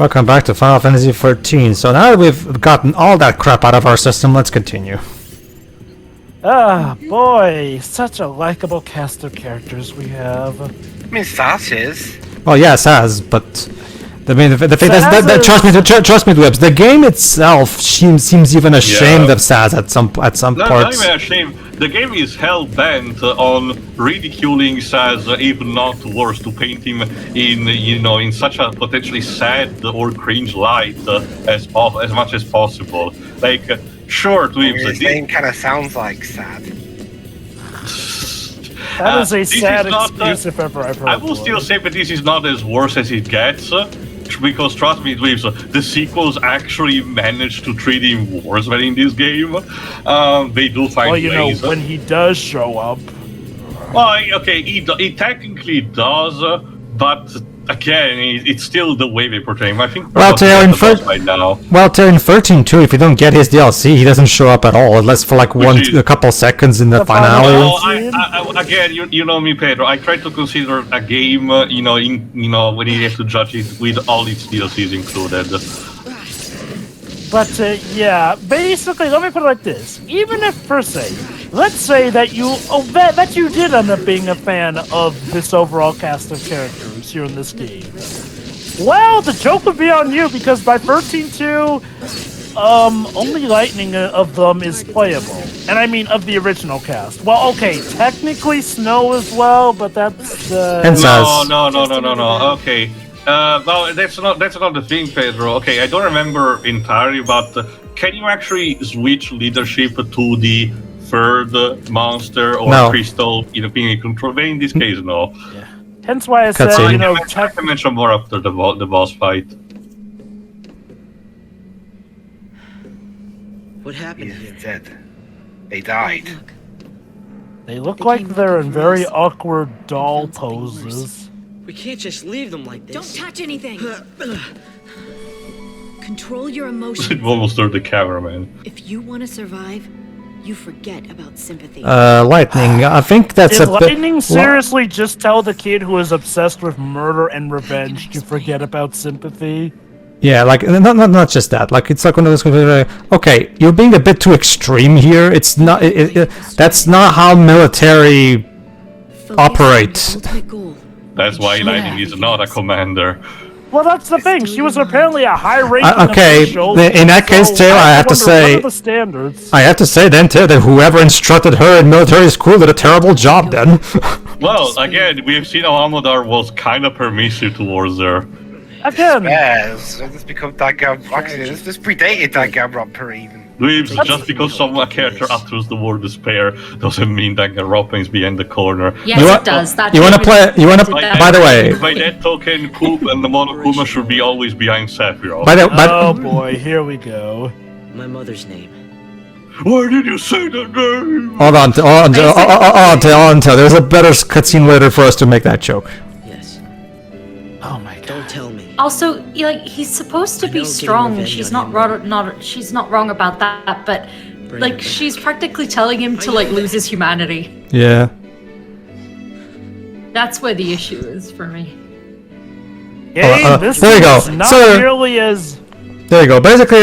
Welcome back to Final Fantasy XIII. So now that we've gotten all that crap out of our system, let's continue. Ah, boy, such a likable cast of characters we have. I mean, Sass is. Well, yes, has, but I mean, the thing trust me, Dwebs. The game itself seems even ashamed of Saz at some parts. Not even ashamed. The game is hell bent on ridiculing Saz, even not worse, to paint him in such a potentially sad or cringe light as much as possible. Like, sure, Dwebs. Your name kind of sounds like sad. That is a sad excuse if ever I've heard. I will still say that this is not as worse as it gets, because trust me, Dweebs, the sequels actually managed to treat him worse than in this game. They do find ways. When he does show up. Well, okay, he technically does, but again, it's still the way they portray him. I think. Well, Terry in XIII too. If you don't get his DLC, he doesn't show up at all, unless for like a couple seconds in the finale. No, again, you know me, Pedro. I try to consider a game, when you have to judge it with all its DLCs included. But yeah, basically, let me put it like this: even if per se, let's say that you did end up being a fan of this overall cast of characters here in this game, well, the joke would be on you, because by 13.2, only Lightning of them is playable, and I mean of the original cast. Well, okay, technically Snow as well, but that's No. Okay. No, that's not the thing, Pedro. Okay, I don't remember entirely, but can you actually switch leadership to the third monster or crystal being in control? In this case, no. Yeah. Hence why I said, I can mention more after the boss fight. What happened? He's dead. They died. They look like they're in very awkward doll poses. We can't just leave them like this. Don't touch anything. Control your emotions. It almost turned the cameraman. If you want to survive, you forget about sympathy. Lightning. I think that's Did Lightning seriously just tell the kid who is obsessed with murder and revenge to forget about sympathy? Yeah, like not just that. Like, it's like one of those. Okay, you're being a bit too extreme here. It's not. That's not how military operate. That's why Lightning is not a commander. Well, that's the thing. She was apparently a high-ranking official. In that case, too, I have to say, what are the standards? I have to say then too that whoever instructed her in military school did a terrible job. Then. Well, again, we have seen how Amadar was kind of permissive towards her. Again. Yes, this become this predated Danganronpa even. Dweebs, just because a character utters the word despair doesn't mean Danganronpa is behind the corner. Yes, it does. You want to play? You want to? By the way, by that token, Coop and the Monokuma should be always behind Sephiroth. Oh boy, here we go. My mother's name. Why did you say that name? Hold on, there's a better cutscene later for us to make that joke. Yes. Oh my god. Don't tell me. Also, like, he's supposed to be strong. She's not wrong about that, but like, she's practically telling him to like lose his humanity. Yeah. That's where the issue is for me. Yeah, there you go. Nearly as. There you go. Basically,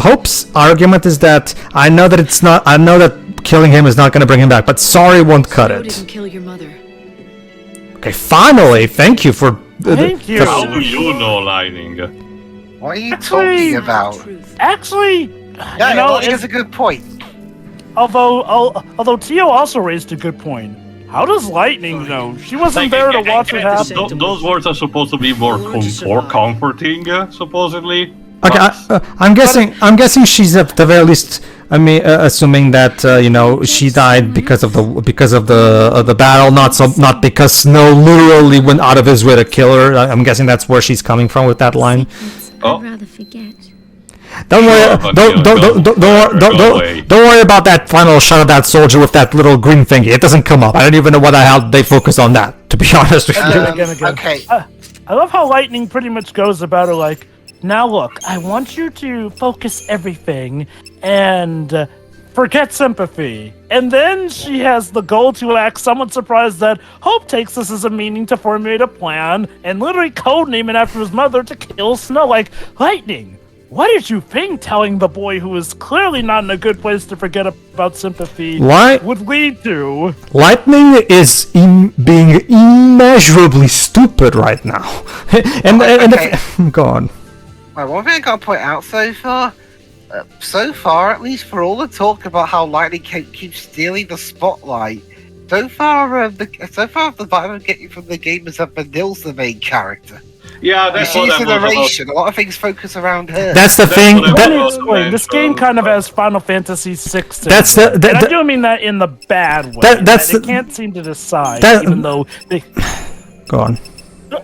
Hope's argument is that I know that killing him is not going to bring him back, but sorry won't cut it. Didn't kill your mother. Okay, finally, thank you for. Thank you. How do you know, Lightning? What are you talking about? Actually, it's a good point. Although Tio also raised a good point. How does Lightning know? She wasn't there to watch it happen. Those words are supposed to be more comforting, supposedly. Okay, I'm guessing she's at the very least. I mean, assuming that she died because of the battle, not because Snow literally went out of his way to kill her. I'm guessing that's where she's coming from with that line. I'd rather forget. Don't worry about that final shot of that soldier with that little green thingy. It doesn't come up. I don't even know why the hell they focus on that, to be honest with you. Again. Okay. I love how Lightning pretty much goes about it like, now look, I want you to focus everything and forget sympathy. And then she has the goal to act somewhat surprised that Hope takes this as a meaning to formulate a plan and literally codename it after his mother to kill Snow. Like, Lightning, what did you think telling the boy who is clearly not in a good place to forget about sympathy would lead to? Lightning is being immeasurably stupid right now. Go on. Well, one thing I gotta point out so far, at least for all the talk about how Lightning keeps stealing the spotlight, so far the vibe I'm getting from the game is that Vanille's the main character. Yeah, that's she's what the narration. A lot of things focus around her. That's the thing. Let me explain. This game kind of has Final Fantasy VI. And I do mean that in the bad way. They can't seem to decide, even though they. Go on.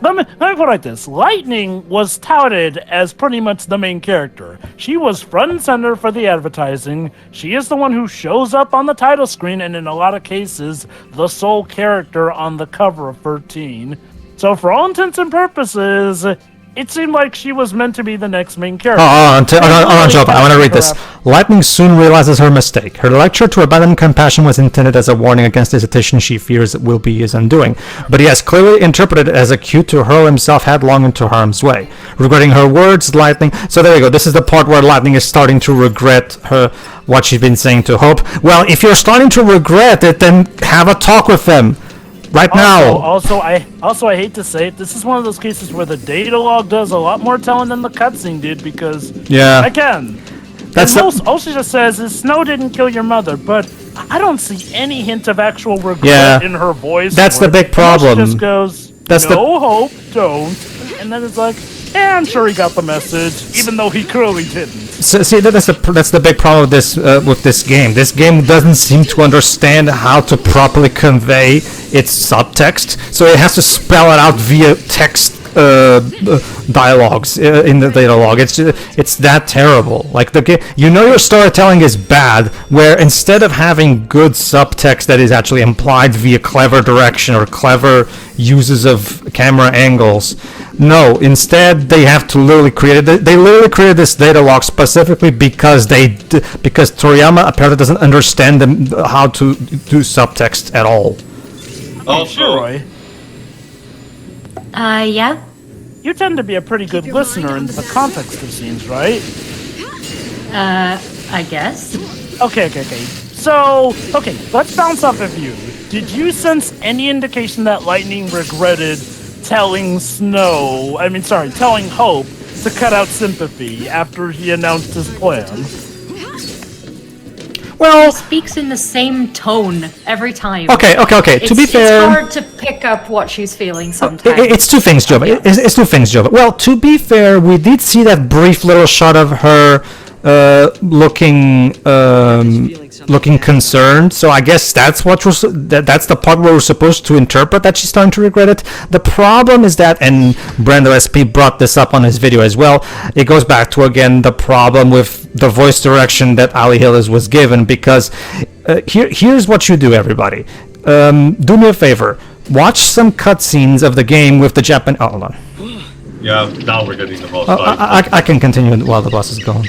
Let me put it like this. Lightning was touted as pretty much the main character. She was front and center for the advertising. She is the one who shows up on the title screen, and in a lot of cases, the sole character on the cover of 13. So for all intents and purposes, it seemed like she was meant to be the next main character. I want to read this. Lightning soon realizes her mistake. Her lecture to abandon compassion was intended as a warning against the hesitation she fears will be his undoing. But he has clearly interpreted it as a cue to hurl himself headlong into harm's way. Regretting her words, Lightning... So there you go. This is the part where Lightning is starting to regret what she's been saying to Hope. Well, if you're starting to regret it, then have a talk with them. Now. Also, I hate to say it, this is one of those cases where the data log does a lot more telling than the cutscene did because, again, all she just says is Snow didn't kill your mother, but I don't see any hint of actual regret in her voice. That's the big problem. She just goes, Hope, don't, and then it's like, I'm sure he got the message, even though he clearly didn't. So, see, that's the big problem with this game. This game doesn't seem to understand how to properly convey its subtext, so it has to spell it out via text dialogues in the data log. It's that terrible. Like the game, your storytelling is bad. Where instead of having good subtext that is actually implied via clever direction or clever uses of camera angles, no. Instead, they have to literally create it. They literally created this data log specifically because Toriyama apparently doesn't understand how to do subtext at all. Also, yeah? You tend to be a pretty good listener into the context of scenes, right? I guess. Okay. So, let's bounce off of you. Did you sense any indication that Lightning regretted telling Hope to cut out sympathy after he announced his plan? Well, he speaks in the same tone every time. Okay. To be fair, it's hard to pick up what she's feeling sometimes. It's two things, Jova. It's two things, Jova. Well, to be fair, we did see that brief little shot of her looking concerned. So I guess that's that's the part where we're supposed to interpret that she's starting to regret it. The problem is that, and Brando SP brought this up on his video as well, it goes back to again the problem with the voice direction that Ali Hillis was given, because here's what you do, everybody. Do me a favor. Watch some cutscenes of the game with the Japanese... Oh, hold on. Yeah, now we're getting the boss fight. I can continue while the boss is going.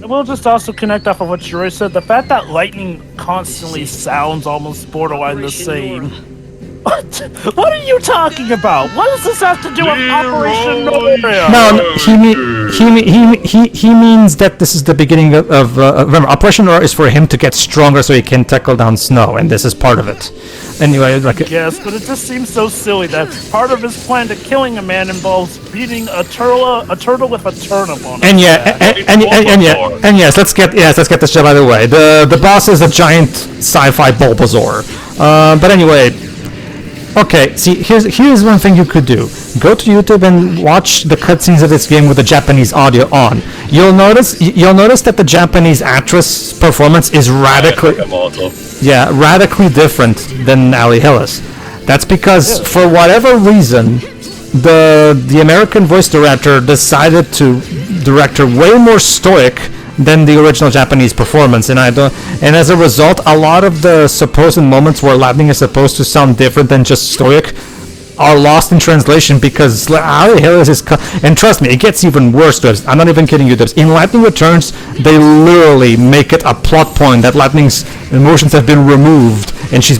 We'll just also connect off of what Shuri said. The fact that Lightning constantly sounds almost borderline the same. What are you talking about? What does this have to do with Operation NORA? No, he means that this is the beginning of remember, Operation NORA is for him to get stronger so he can tackle down Snow, and this is part of it. Anyway, yes, but it just seems so silly that part of his plan to killing a man involves beating a turtle with a turnip on it. And yes, let's get this job out of the way. The boss is a giant sci-fi Bulbasaur. But anyway. Okay, see, here's one thing you could do. Go to YouTube and watch the cutscenes of this game with the Japanese audio on. You'll notice that the Japanese actress performance is radically different than Ali Hillis. That's because for whatever reason, the American voice director decided to direct her way more stoic than the original Japanese performance, and as a result, a lot of the supposed moments where Lightning is supposed to sound different than just stoic are lost in translation because Ali Hillis is... And trust me, it gets even worse, Dubs. I'm not even kidding you, Dubs. In Lightning Returns, they literally make it a plot point that Lightning's emotions have been removed, and she's...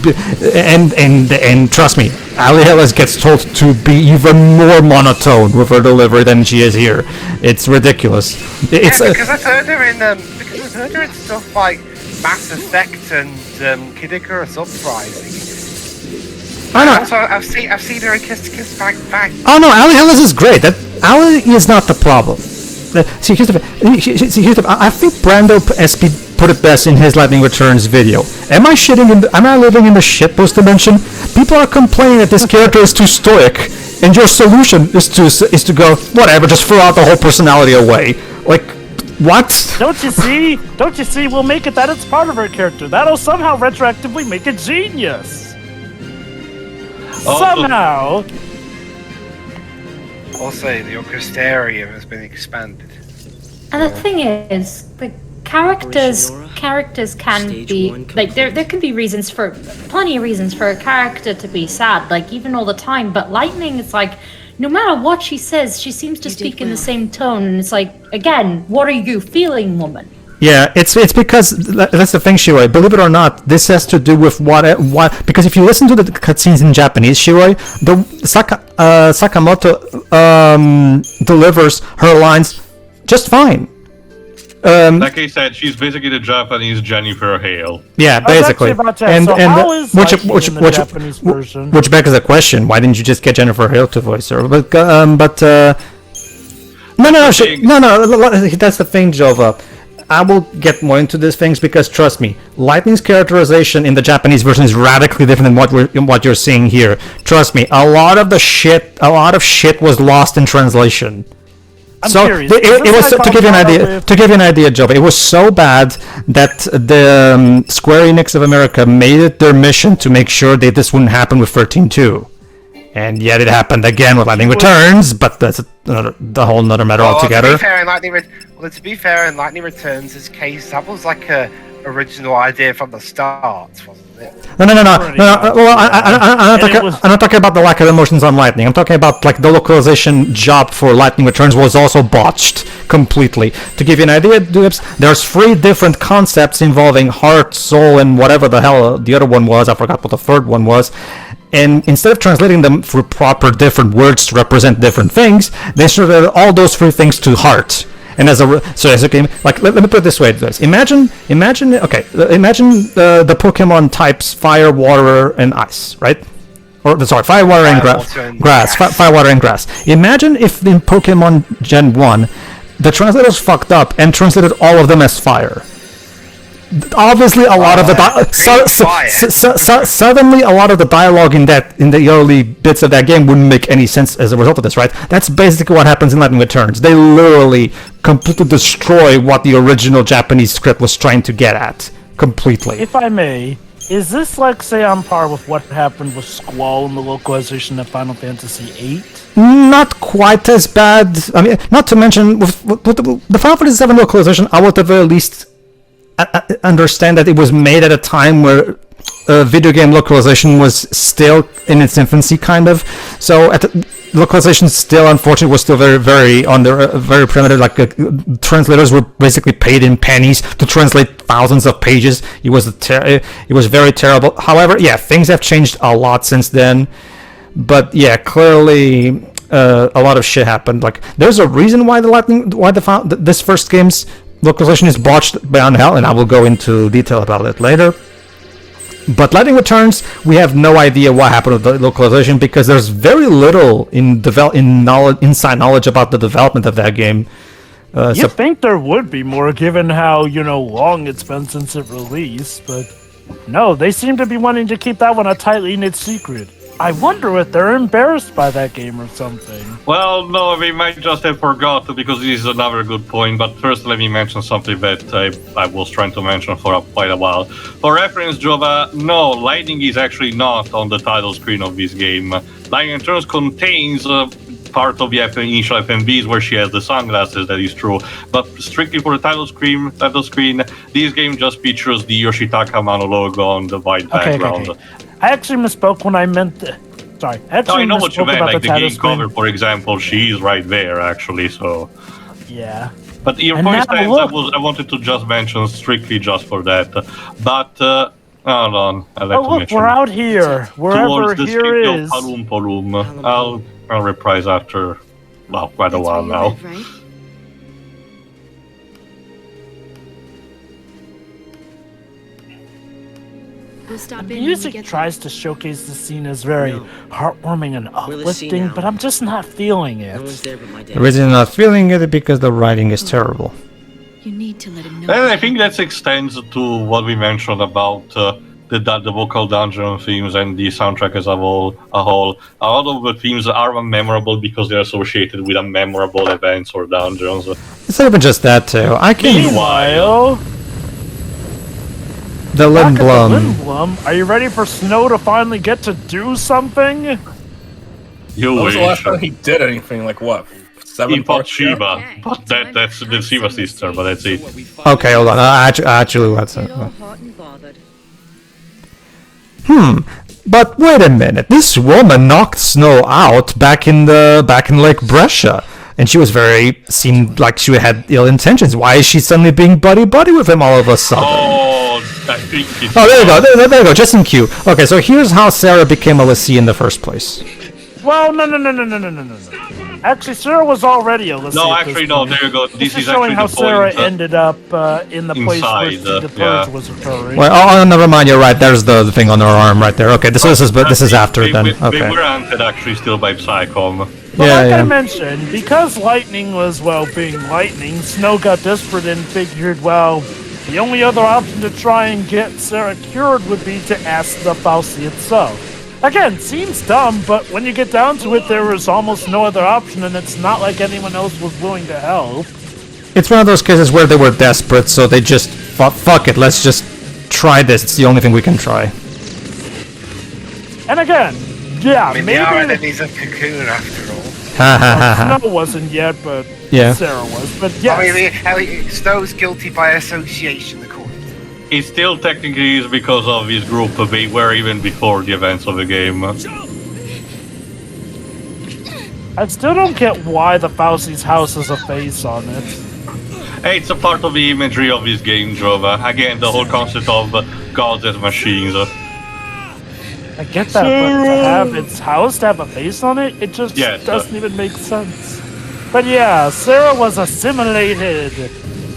And trust me, Ali Hillis gets told to be even more monotone with her delivery than she is here. It's ridiculous. It's because I've heard her in stuff like Mass Effect and Kid Icarus Uprising. I know. Also, I've seen her in Kiss Bang Bang. Oh no, Ali Hillis is great. Ali is not the problem. See, here's the. I think Brando SP put it best in his Lightning Returns video. Am I living in the shitpost dimension? People are complaining that this character is too stoic, and your solution is to go whatever, just throw out the whole personality away. Like, what? Don't you see? Don't you see? We'll make it that it's part of her character. That'll somehow retroactively make it genius. Somehow. Also, the Orchestrarium has been expanded. And the thing is, the characters can be like there can be plenty of reasons for a character to be sad, like even all the time. But Lightning is like, no matter what she says, she seems to speak in the same tone, and it's like, again, what are you feeling, woman? Yeah, it's because that's the thing, Shiroi. Believe it or not, this has to do with what because if you listen to the cutscenes in Japanese, Shiroi, the Sakamoto delivers her lines just fine. Like I said, she's basically the Japanese Jennifer Hale. Yeah, basically. Which begs the question: why didn't you just get Jennifer Hale to voice her? No. That's the thing, Jova. I will get more into these things because trust me, Lightning's characterization in the Japanese version is radically different than what you're seeing here. Trust me, a lot of shit was lost in translation. I'm so curious. It was to give you an idea, Joe. It was so bad that the Square Enix of America made it their mission to make sure that this wouldn't happen with 13.2. And yet it happened again with Lightning Returns, but that's the whole other matter altogether. To be fair, in Lightning Returns' case, that was like a original idea from the start, wasn't it? No. Well, I'm not talking about the lack of emotions on Lightning. I'm talking about like the localization job for Lightning Returns was also botched completely. To give you an idea, there's 3 different concepts involving heart, soul, and whatever the hell the other one was. I forgot what the third one was. And instead of translating them through proper different words to represent different things, they translated all those 3 things to heart. And as a game, like let me put it this way, guys. Imagine the Pokemon types fire, water, and ice, right? Or sorry, fire, water, and grass. Fire, water, and grass. Imagine if in Pokemon Gen 1, the translators fucked up and translated all of them as fire. Obviously, a lot of the suddenly a lot of the dialogue in the early bits of that game wouldn't make any sense as a result of this, right? That's basically what happens in Lightning Returns. They literally completely destroy what the original Japanese script was trying to get at completely. If I may, is this like say on par with what happened with Squall in the localization of Final Fantasy VIII? Not quite as bad. I mean, not to mention with the Final Fantasy VII localization, I would at the very least understand that it was made at a time where video game localization was still in its infancy, kind of. So localization still, unfortunately, was still very, very very primitive. Like translators were basically paid in pennies to translate thousands of pages. It was very terrible. However, yeah, things have changed a lot since then. But yeah, clearly a lot of shit happened. Like there's a reason why this first game's localization is botched beyond hell, and I will go into detail about it later. But Lightning Returns, we have no idea what happened with the localization because there's very little inside knowledge about the development of that game. You think there would be more, given how long it's been since it released, but no, they seem to be wanting to keep that one a tightly knit secret. I wonder if they're embarrassed by that game or something. Well, no, we might just have forgotten because this is another good point. But first, let me mention something that I was trying to mention for quite a while. For reference, Jova, no, Lightning is actually not on the title screen of this game. Lightning Returns contains part of the initial FMVs where she has the sunglasses, that is true. But strictly for the title screen, this game just features the Yoshitaka monologue on the white background. Okay. I actually misspoke when I meant Sorry, No, actually I know what you misspoke meant. about Like the title game screen. cover, for example, she is right there actually. So, Yeah. but your And point now stands. look. I wanted to just mention strictly just for that. But hold on, I'll let Oh you look, mention. we're out here. Wherever Towards the here city of is. Palum Palum. I'll reprise after, well, quite a That's while where you now. live, right? We'll stop The in when we music get tries to showcase the scene as very No. heartwarming and We'll see uplifting, now. but I'm just not feeling No one's it. there but my dad. Originally not feeling it because the writing is terrible. there. You need to let him know. And I what think happened. that extends to what we mentioned about the vocal dungeon themes and the soundtrack as a whole. A lot of the themes are memorable because they're associated with a memorable events or dungeons. It's not even just that too. I can Meanwhile, the back at the Lindblom. Lindblom, are you ready for Snow to finally get to do something? You When was the last wish. time he did anything? Like what? He 7 fought parts ago? Shiva, but that's the Shiva sister, but that's it. Okay, hold on. Actually, let's. Get all hot and bothered. But wait a minute. This woman knocked Snow out back in Lake Brescia, and she was seemed like she had ill intentions. Why is she suddenly being buddy with him all of a sudden? Oh, I think it's. Oh, there you go. There you go. Just in cue. Okay, so here's how Serah became a Lassie in the first place. Well, no. Actually, Sarah was already a Lassie. No, at this actually, no. point. There you go. This This is is showing actually how the Sarah point. ended up in the place where Inside, the purge yeah. was occurring. Well, oh, never mind. You're right. There's the thing on her arm right there. Okay, this is after then. They Okay. were hunted actually still by Psychom. But like I Yeah. mentioned, because lightning was, well, being lightning, Snow got desperate and figured, well, the only other option to try and get Sarah cured would be to ask the Fauci itself. Again, seems dumb, but when you get down to it, there was almost no other option, and it's not like anyone else was willing to help. It's one of those cases where they were desperate, so they just fuck it. Let's just try this. It's the only thing we can try. And again, yeah, I mean, they are maybe enemies of Cocoon after all. Ha ha ha ha. Snow wasn't yet, but Yeah. Sarah was. But yes, I mean, Snow's guilty by association, according to It still technically is because of his group. They were even before the events of the game. I still don't get why the Fauci's house has a face on it. Hey, it's a part of the imagery of this game, Jova. Again, the whole concept of gods as machines. I get that, but to have its house to have a face on it, it just Yes, doesn't even make sense. But yeah, Sarah was assimilated,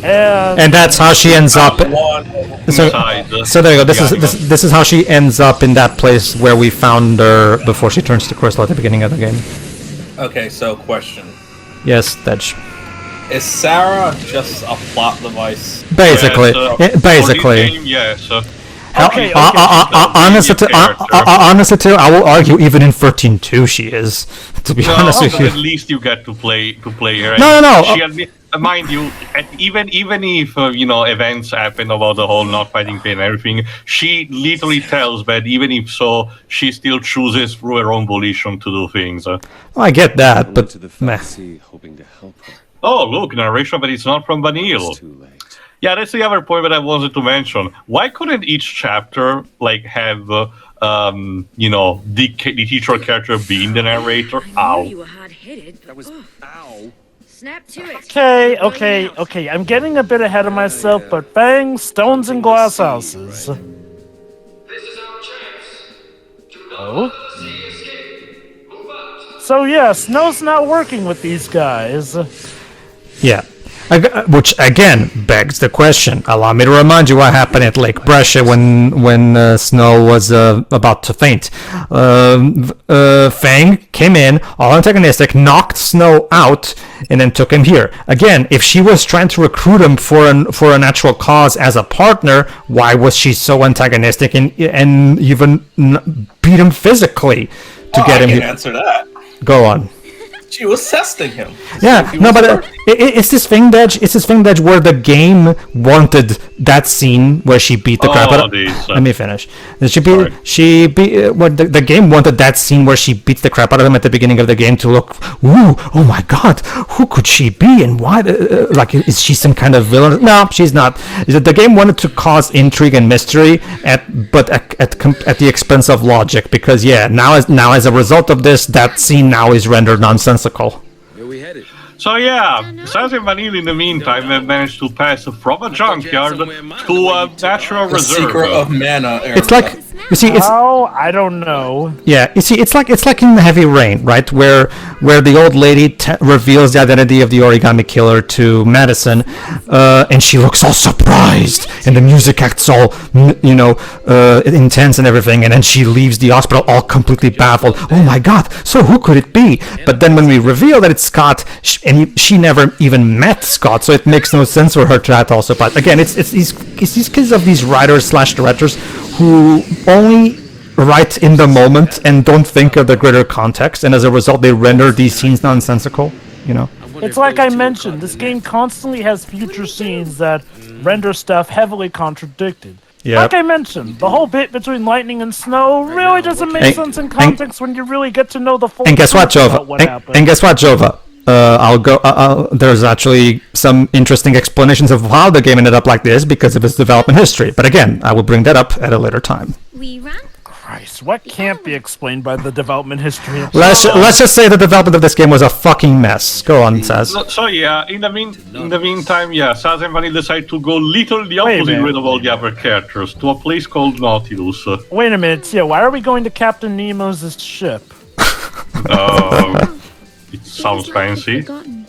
And that's how she ends up. So, Inside. so there you go. Yeah, This is how she ends up in that place where we found her before she turns to crystal at the beginning of the game. Okay, so question. Yes, Dedge. Is Sarah just a plot device? Basically, Yes, yeah, for basically. this game, yes. Okay, Honestly, too, I will argue even in 13.2 she is. To be No, honest with at you. least you get to play her. No. She mind you, even if events happen about the whole not fighting pain and everything, she literally tells that even if so, she still chooses through her own volition to do things. I get that, but meh. hoping to help her. Oh, look, narration, but it's not from Vanille. Too late. Yeah, that's the other point that I wanted to mention. Why couldn't each chapter have the teacher character being the narrator? I knew you Ow. were hard-headed. That was ow. Snap to it. okay. I'm getting a bit ahead of myself, but bang, stones and glass houses. This is our chance to Oh? the sea escape. Move out. So yeah, Snow's not working with these guys. Yeah. Which again begs the question. Allow me to remind you what happened at Lake Brescia when Snow was about to faint. Fang came in, all antagonistic, knocked Snow out, and then took him here. Again, if she was trying to recruit him for an actual cause as a partner, why was she so antagonistic and even beat him physically to get him I can here? answer that. Go on. She was testing him. Yeah, He no, was but working. it's this thing that where the game wanted that scene where she beat the crap out of. Let me finish. The game wanted that scene where she beats the crap out of him at the beginning of the game to look, ooh, oh my god, who could she be and why? Is she some kind of villain? No, she's not. The game wanted to cause intrigue and mystery, but at the expense of logic, because now as a result of this, that scene now is rendered nonsensical. Where we headed? So yeah, Sans and Vanille in the meantime have managed to pass from a junkyard to a natural The reserve. Secret of Mana era. It's like, you see, it's I don't know. yeah, you see, it's like in Heavy Rain, right, where the old lady reveals the identity of the origami killer to Madison, and she looks all surprised, and the music acts all, intense and everything, and then she leaves the hospital all completely baffled. Oh my God! So who could it be? But then when we reveal that it's Scott, she never even met Scott, so it makes no sense for her to act all surprised. Again, it's these kids of these writers/directors who only write in the moment and don't think of the greater context, and as a result, they render these scenes nonsensical. It's like I mentioned, this game constantly has future scenes that render stuff heavily contradicted. Yep. Like I mentioned, the whole bit between lightning and snow really doesn't make sense in context when you really get to know the full And guess what, truth Jova? about what happened. And guess what, Jova? There's actually some interesting explanations of how the game ended up like this because of its development history. But again, I will bring that up at a later time. We ran. Christ, what can't be explained by the development history of Let's just say the development of this game was a fucking mess. Go on, Saz. So yeah, in the meantime, Sans and Vanille decide to go literally the Wait a opposite minute. way of all the other characters to a place called Nautilus. Wait a minute, Tia, why are we going to Captain Nemo's ship? It sounds fancy. Forgotten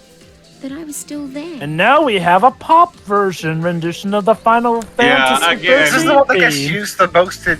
that I was still there. And now we have a pop rendition of the Final Fantasy. again. This is the one that gets used the most in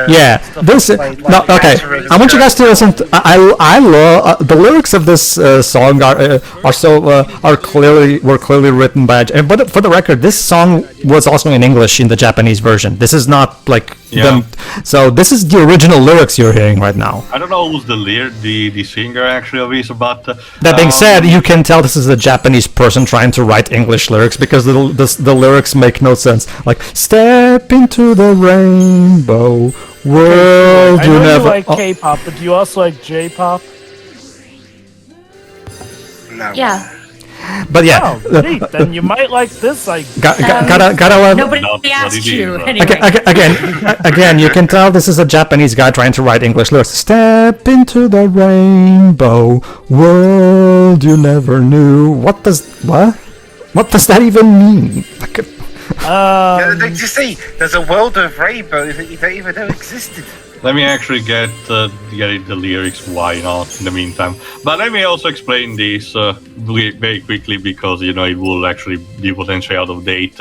Yeah, this okay. I want you guys to listen. I love the lyrics of this song were clearly written by. But for the record, this song was also in English in the Japanese version. This is not like them. So this is the original lyrics you're hearing right now. I don't know who's the singer actually of this, but That being said, you can tell this is a Japanese person trying to write English lyrics because the lyrics make no sense. Like, step into the rainbow world. I know you like K-pop, but do you also like J-pop? No. Yeah. But yeah, Oh, neat. Then you might like this. gotta love. Nobody asked you. Anyway. Again, you can tell this is a Japanese guy trying to write English lyrics. Step into the rainbow world you never knew. What does that even mean? You see, there's a world of rainbows that you don't even know existed. let me actually get the lyrics. Why not? In the meantime, but let me also explain this very quickly because it will actually be potentially out of date.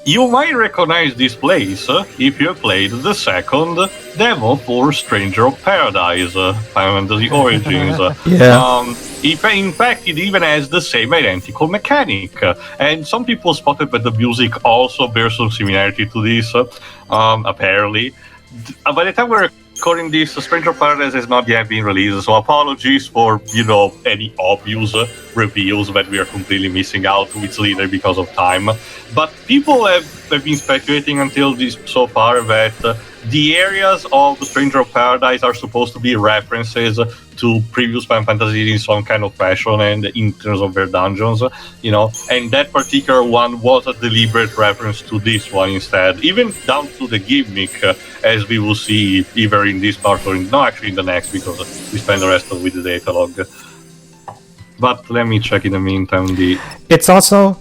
You might recognize this place if you have played the second demo for Stranger of Paradise, Final Fantasy Origins. In fact, it even has the same identical mechanic. And some people spotted that the music also bears some similarity to this, apparently. By the time we're recording this, Stranger of Paradise has not yet been released, so apologies for, any obvious reveals that we are completely missing out, it's later because of time. But people have been speculating until this so far that the areas of the Stranger of Paradise are supposed to be references to previous Final Fantasies in some kind of fashion and in terms of their dungeons, and that particular one was a deliberate reference to this one instead, even down to the gimmick, as we will see either in this part or in the next, because we spend the rest of with the data log. But let me check in the meantime It's also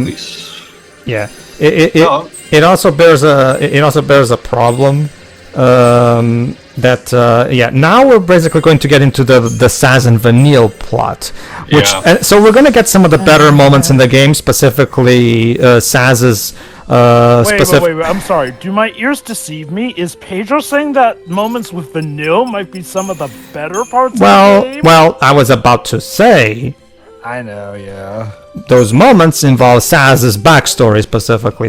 this. Yeah. It also bears a problem now we're basically going to get into the Saz and Vanille plot, which so we're going to get some of the better moments in the game, specifically Saz's Wait, I'm sorry. Do my ears deceive me? Is Pedro saying that moments with Vanille might be some of the better parts of the game? Well, I was about to say, I know, yeah. those moments involve Saz's backstory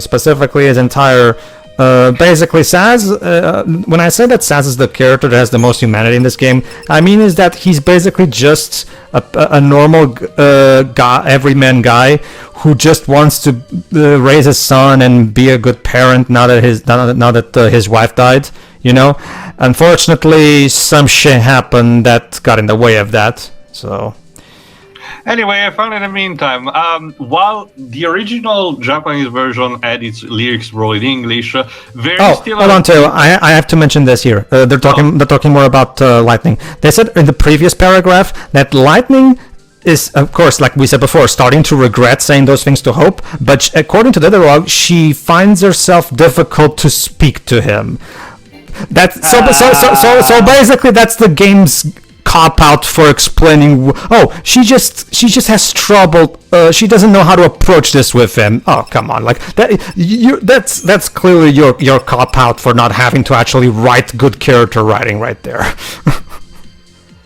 specifically his entire Basically, Saz. When I say that Saz is the character that has the most humanity in this game, I mean is that he's basically just a normal guy, everyman guy who just wants to raise his son and be a good parent now that his wife died. You know, unfortunately, some shit happened that got in the way of that. So. Anyway, I found in the meantime, while the original Japanese version had its lyrics wrote in English, there is still. Hold on, Teo. I have to mention this here. They're talking more about lightning. They said in the previous paragraph that lightning is, of course, like we said before, starting to regret saying those things to Hope. But according to the dialogue, she finds herself difficult to speak to him. So basically, that's the game's cop out for explaining. Oh, she just has trouble. She doesn't know how to approach this with him. Oh, come on, like that. That's clearly your cop out for not having to actually write good character writing right there.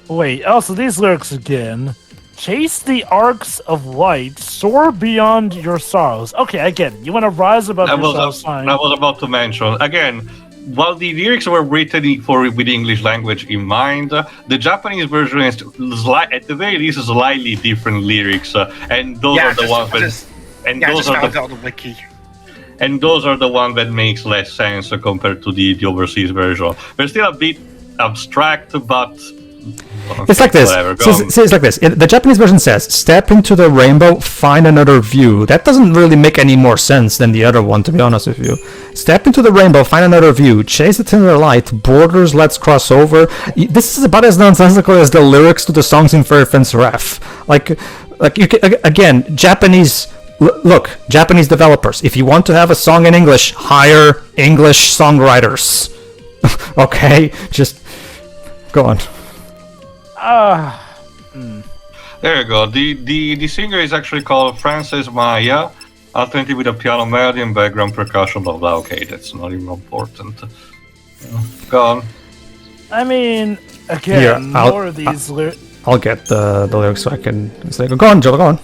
Wait. Also, these lyrics again. Chase the arcs of light, soar beyond your sorrows. Okay, I get it. You want to rise above yourself. I was about to mention again. While the lyrics were written with English language in mind, the Japanese version is at the very least slightly different lyrics, and those are the ones that. On the wiki. And those are the ones that makes less sense compared to the overseas version. They're still a bit abstract, but. It's like this. It's like this. The Japanese version says, "Step into the rainbow, find another view." That doesn't really make any more sense than the other one, to be honest with you. Step into the rainbow, find another view. Chase the tender light. Borders, let's cross over. This is about as nonsensical as the lyrics to the songs in Serah and Snow. Like you can, again, Japanese. Look, Japanese developers. If you want to have a song in English, hire English songwriters. Okay, just go on. There you go. The singer is actually called Frances Maya, alternative with a piano melody and background percussion, blah blah. Okay, that's not even important. Go on. I mean, again, more of these lyrics. I'll get the lyrics so I can say, go on, Joe, go on.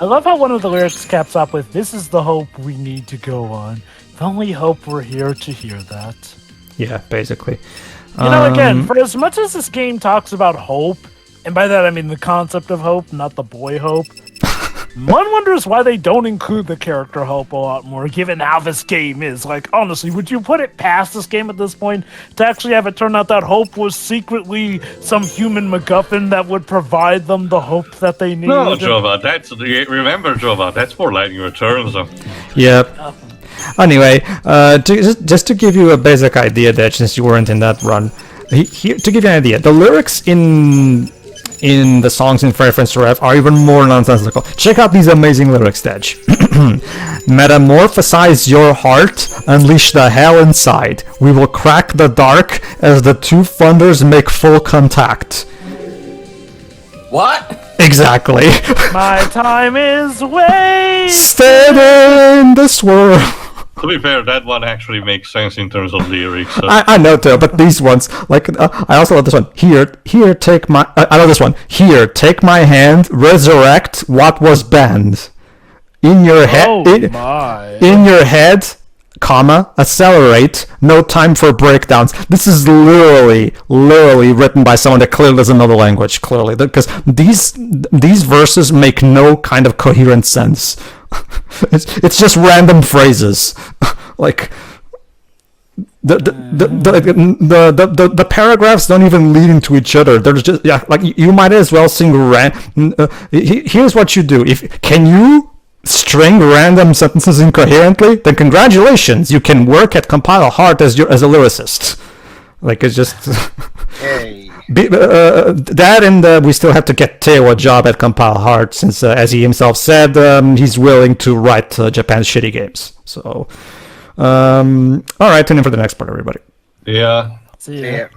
I love how one of the lyrics caps off with, "This is the hope we need to go on. If only hope were here to hear that." Yeah, basically. You know, again, for as much as this game talks about hope, and by that I mean the concept of hope, not the boy Hope, one wonders why they don't include the character Hope a lot more, given how this game is. Like, honestly, would you put it past this game at this point to actually have it turn out that Hope was secretly some human MacGuffin that would provide them the hope that they need? No, Jova, remember, Jova, that's for Lightning Returns. Yep. Anyway, just to give you a basic idea, that since you weren't in that run, to give you an idea, the lyrics in the songs in Serah and Snow are even more nonsensical. Check out these amazing lyrics, Tej. Metamorphosize your heart, unleash the hell inside. We will crack the dark as the two thunders make full contact. What? Exactly. My time is wasted in this world. To be fair, that one actually makes sense in terms of lyrics. I know too, but these ones, like, I also love this one. Here, take my. I love this one. Here, take my hand, resurrect what was banned. In your head, in your head, comma, accelerate. No time for breakdowns. This is literally written by someone that clearly doesn't know the language. Clearly, because these verses make no kind of coherent sense. It's just random phrases. Like the paragraphs don't even lead into each other. There's just like you might as well sing here's what you do. Can you string random sentences incoherently? Then congratulations, you can work at Compile Heart as a lyricist. Like, it's just Hey. That, and we still have to get Teo a job at Compile Heart, since as he himself said, he's willing to write Japan's shitty games. So alright, tune in for the next part, everybody. Yeah. See ya.